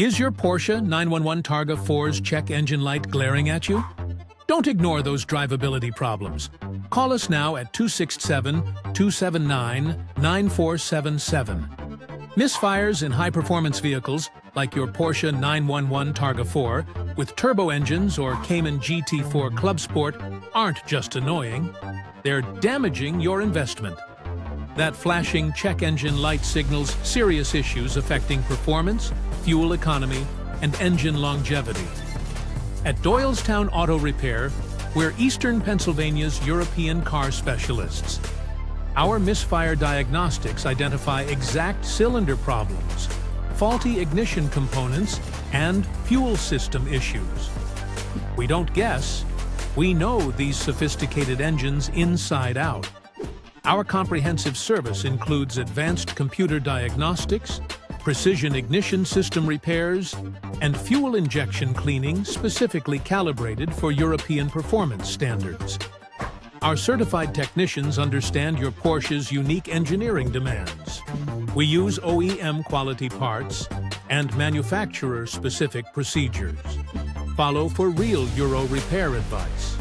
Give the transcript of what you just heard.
Is your Porsche 911 Targa 4's check engine light glaring at you? Don't ignore those drivability problems. Call us now at 267-279-9477. Misfires in high-performance vehicles, like your Porsche 911 Targa 4, with turbo engines or Cayman GT4 Club Sport, aren't just annoying. They're damaging your investment. That flashing check engine light signals serious issues affecting performance, fuel economy, and engine longevity. At Doylestown Auto Repair, we're Eastern Pennsylvania's European car specialists. Our misfire diagnostics identify exact cylinder problems, faulty ignition components, and fuel system issues. We don't guess, we know these sophisticated engines inside out. Our comprehensive service includes advanced computer diagnostics, precision ignition system repairs, and fuel injection cleaning specifically calibrated for European performance standards. Our certified technicians understand your Porsche's unique engineering demands. We use OEM-quality parts and manufacturer-specific procedures. Follow for real Euro repair advice.